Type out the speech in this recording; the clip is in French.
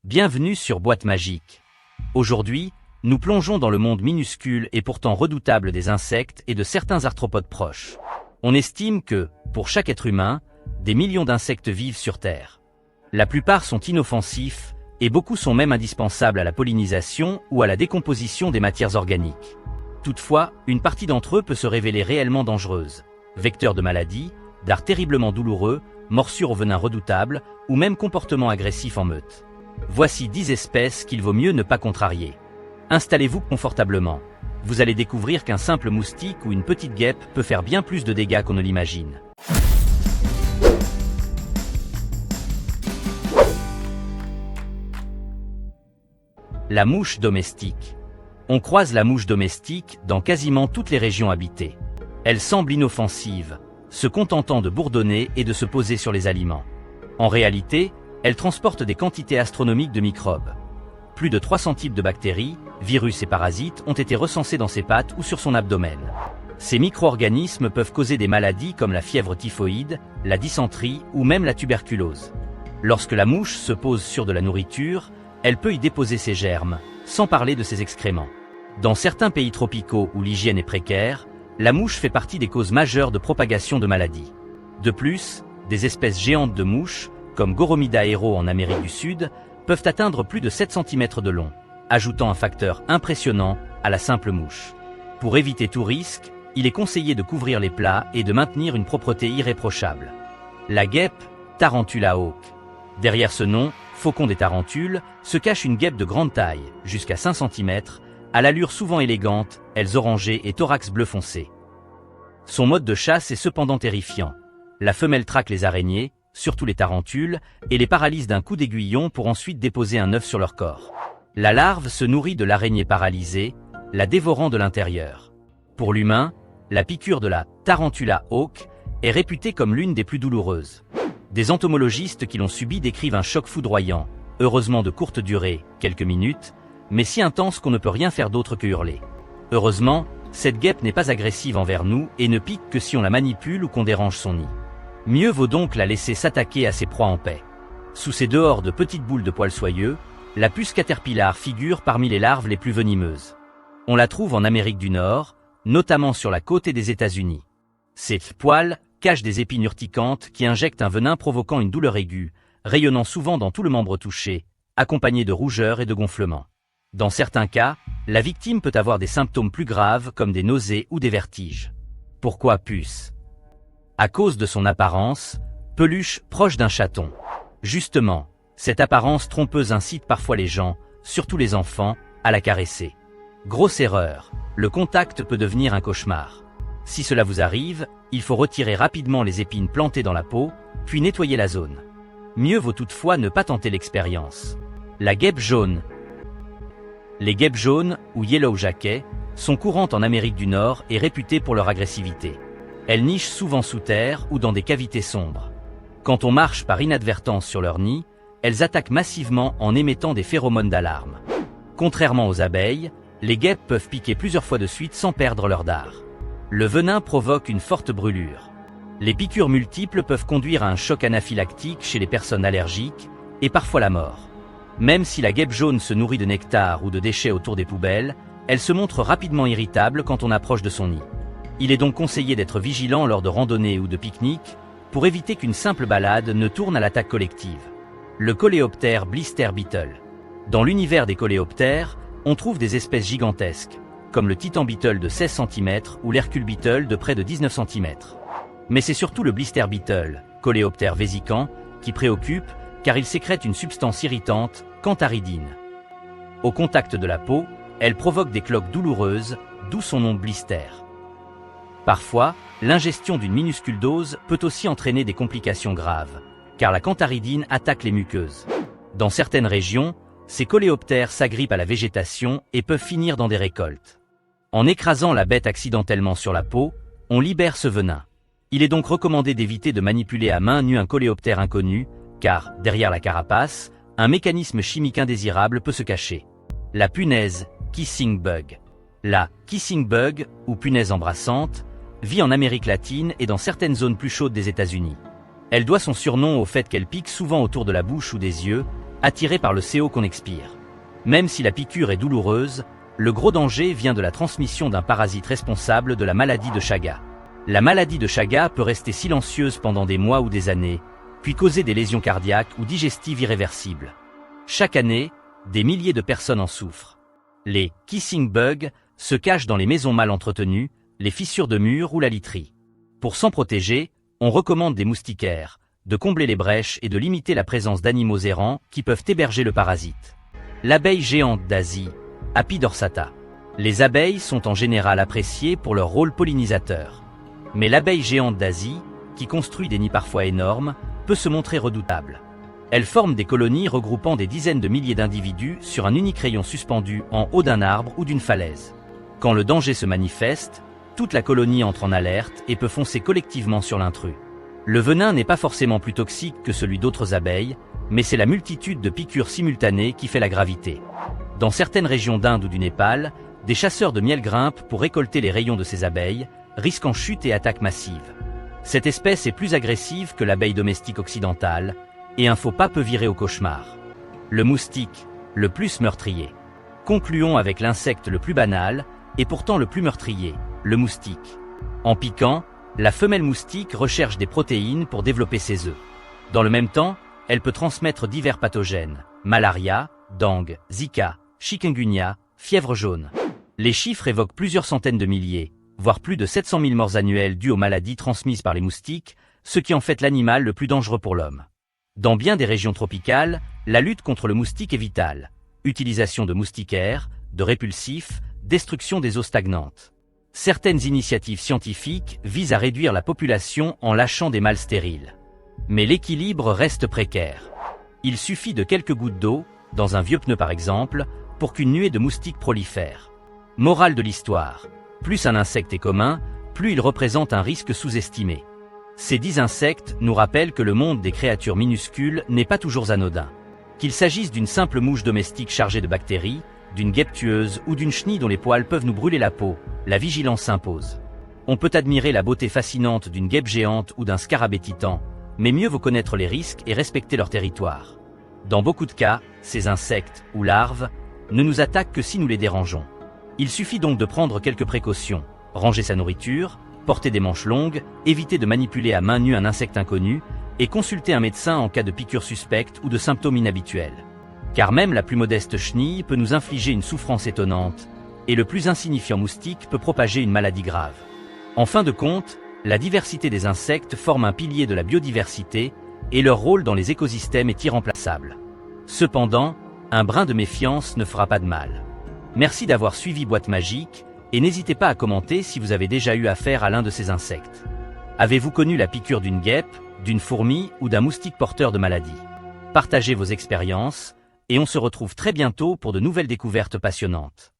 Bienvenue sur Boîte Magique. Aujourd'hui, nous plongeons dans le monde minuscule et pourtant redoutable des insectes et de certains arthropodes proches. On estime que, pour chaque être humain, des millions d'insectes vivent sur Terre. La plupart sont inoffensifs, et beaucoup sont même indispensables à la pollinisation ou à la décomposition des matières organiques. Toutefois, une partie d'entre eux peut se révéler réellement dangereuse, vecteurs de maladies, dards terriblement douloureux, morsures au venin redoutable, ou même comportements agressifs en meute. Voici 10 espèces qu'il vaut mieux ne pas contrarier. Installez-vous confortablement. Vous allez découvrir qu'un simple moustique ou une petite guêpe peut faire bien plus de dégâts qu'on ne l'imagine. La mouche domestique. On croise la mouche domestique dans quasiment toutes les régions habitées. Elle semble inoffensive, se contentant de bourdonner et de se poser sur les aliments. En réalité, elle transporte des quantités astronomiques de microbes. Plus de 300 types de bactéries, virus et parasites ont été recensés dans ses pattes ou sur son abdomen. Ces micro-organismes peuvent causer des maladies comme la fièvre typhoïde, la dysenterie ou même la tuberculose. Lorsque la mouche se pose sur de la nourriture, elle peut y déposer ses germes, sans parler de ses excréments. Dans certains pays tropicaux où l'hygiène est précaire, la mouche fait partie des causes majeures de propagation de maladies. De plus, des espèces géantes de mouches, comme Goromida aero en Amérique du Sud, peuvent atteindre plus de 7 cm de long, ajoutant un facteur impressionnant à la simple mouche. Pour éviter tout risque, il est conseillé de couvrir les plats et de maintenir une propreté irréprochable. La guêpe, Tarantula hawk. Derrière ce nom, faucon des tarentules, se cache une guêpe de grande taille, jusqu'à 5 cm, à l'allure souvent élégante, ailes orangées et thorax bleu foncé. Son mode de chasse est cependant terrifiant. La femelle traque les araignées, surtout les tarentules, et les paralyse d'un coup d'aiguillon pour ensuite déposer un œuf sur leur corps. La larve se nourrit de l'araignée paralysée, la dévorant de l'intérieur. Pour l'humain, la piqûre de la Tarantula hawk est réputée comme l'une des plus douloureuses. Des entomologistes qui l'ont subi décrivent un choc foudroyant, heureusement de courte durée, quelques minutes, mais si intense qu'on ne peut rien faire d'autre que hurler. Heureusement, cette guêpe n'est pas agressive envers nous et ne pique que si on la manipule ou qu'on dérange son nid. Mieux vaut donc la laisser s'attaquer à ses proies en paix. Sous ses dehors de petites boules de poils soyeux, la puce caterpillar figure parmi les larves les plus venimeuses. On la trouve en Amérique du Nord, notamment sur la côte et des États-Unis. Ces poils cachent des épines urticantes qui injectent un venin provoquant une douleur aiguë, rayonnant souvent dans tout le membre touché, accompagné de rougeur et de gonflements. Dans certains cas, la victime peut avoir des symptômes plus graves comme des nausées ou des vertiges. Pourquoi puce ? À cause de son apparence, peluche proche d'un chaton. Justement, cette apparence trompeuse incite parfois les gens, surtout les enfants, à la caresser. Grosse erreur, le contact peut devenir un cauchemar. Si cela vous arrive, il faut retirer rapidement les épines plantées dans la peau, puis nettoyer la zone. Mieux vaut toutefois ne pas tenter l'expérience. La guêpe jaune. Les guêpes jaunes, ou yellow jacket, sont courantes en Amérique du Nord et réputées pour leur agressivité. Elles nichent souvent sous terre ou dans des cavités sombres. Quand on marche par inadvertance sur leur nid, elles attaquent massivement en émettant des phéromones d'alarme. Contrairement aux abeilles, les guêpes peuvent piquer plusieurs fois de suite sans perdre leur dard. Le venin provoque une forte brûlure. Les piqûres multiples peuvent conduire à un choc anaphylactique chez les personnes allergiques et parfois la mort. Même si la guêpe jaune se nourrit de nectar ou de déchets autour des poubelles, elle se montre rapidement irritable quand on approche de son nid. Il est donc conseillé d'être vigilant lors de randonnées ou de pique-niques pour éviter qu'une simple balade ne tourne à l'attaque collective. Le coléoptère blister beetle. Dans l'univers des coléoptères, on trouve des espèces gigantesques, comme le titan beetle de 16 cm ou l'hercule beetle de près de 19 cm. Mais c'est surtout le blister beetle, coléoptère vésicant, qui préoccupe car il sécrète une substance irritante, cantharidine. Au contact de la peau, elle provoque des cloques douloureuses, d'où son nom blister. Parfois, l'ingestion d'une minuscule dose peut aussi entraîner des complications graves, car la cantharidine attaque les muqueuses. Dans certaines régions, ces coléoptères s'agrippent à la végétation et peuvent finir dans des récoltes. En écrasant la bête accidentellement sur la peau, on libère ce venin. Il est donc recommandé d'éviter de manipuler à main nue un coléoptère inconnu, car, derrière la carapace, un mécanisme chimique indésirable peut se cacher. La punaise, kissing bug. La kissing bug, ou punaise embrassante, vit en Amérique latine et dans certaines zones plus chaudes des États-Unis. Elle doit son surnom au fait qu'elle pique souvent autour de la bouche ou des yeux, attirés par le CO qu'on expire. Même si la piqûre est douloureuse, le gros danger vient de la transmission d'un parasite responsable de la maladie de Chagas. La maladie de Chagas peut rester silencieuse pendant des mois ou des années, puis causer des lésions cardiaques ou digestives irréversibles. Chaque année, des milliers de personnes en souffrent. Les « kissing bugs » se cachent dans les maisons mal entretenues, les fissures de murs ou la literie. Pour s'en protéger, on recommande des moustiquaires, de combler les brèches et de limiter la présence d'animaux errants qui peuvent héberger le parasite. L'abeille géante d'Asie, Apis dorsata. Les abeilles sont en général appréciées pour leur rôle pollinisateur. Mais l'abeille géante d'Asie, qui construit des nids parfois énormes, peut se montrer redoutable. Elle forme des colonies regroupant des dizaines de milliers d'individus sur un unique rayon suspendu en haut d'un arbre ou d'une falaise. Quand le danger se manifeste, toute la colonie entre en alerte et peut foncer collectivement sur l'intrus. Le venin n'est pas forcément plus toxique que celui d'autres abeilles, mais c'est la multitude de piqûres simultanées qui fait la gravité. Dans certaines régions d'Inde ou du Népal, des chasseurs de miel grimpent pour récolter les rayons de ces abeilles, risquant chute et attaque massive. Cette espèce est plus agressive que l'abeille domestique occidentale, et un faux pas peut virer au cauchemar. Le moustique, le plus meurtrier. Concluons avec l'insecte le plus banal, et pourtant le plus meurtrier, le moustique. En piquant, la femelle moustique recherche des protéines pour développer ses œufs. Dans le même temps, elle peut transmettre divers pathogènes, malaria, dengue, zika, chikungunya, fièvre jaune. Les chiffres évoquent plusieurs centaines de milliers, voire plus de 700 000 morts annuelles dues aux maladies transmises par les moustiques, ce qui en fait l'animal le plus dangereux pour l'homme. Dans bien des régions tropicales, la lutte contre le moustique est vitale. Utilisation de moustiquaires, de répulsifs, destruction des eaux stagnantes. Certaines initiatives scientifiques visent à réduire la population en lâchant des mâles stériles. Mais l'équilibre reste précaire. Il suffit de quelques gouttes d'eau, dans un vieux pneu par exemple, pour qu'une nuée de moustiques prolifère. Morale de l'histoire. Plus un insecte est commun, plus il représente un risque sous-estimé. Ces 10 insectes nous rappellent que le monde des créatures minuscules n'est pas toujours anodin. Qu'il s'agisse d'une simple mouche domestique chargée de bactéries, d'une guêpe tueuse ou d'une chenille dont les poils peuvent nous brûler la peau, la vigilance s'impose. On peut admirer la beauté fascinante d'une guêpe géante ou d'un scarabée titan, mais mieux vaut connaître les risques et respecter leur territoire. Dans beaucoup de cas, ces insectes, ou larves, ne nous attaquent que si nous les dérangeons. Il suffit donc de prendre quelques précautions, ranger sa nourriture, porter des manches longues, éviter de manipuler à main nue un insecte inconnu, et consulter un médecin en cas de piqûre suspecte ou de symptômes inhabituels. Car même la plus modeste chenille peut nous infliger une souffrance étonnante, et le plus insignifiant moustique peut propager une maladie grave. En fin de compte, la diversité des insectes forme un pilier de la biodiversité, et leur rôle dans les écosystèmes est irremplaçable. Cependant, un brin de méfiance ne fera pas de mal. Merci d'avoir suivi Boîte Magique, et n'hésitez pas à commenter si vous avez déjà eu affaire à l'un de ces insectes. Avez-vous connu la piqûre d'une guêpe, d'une fourmi ou d'un moustique porteur de maladie? Partagez vos expériences, et on se retrouve très bientôt pour de nouvelles découvertes passionnantes.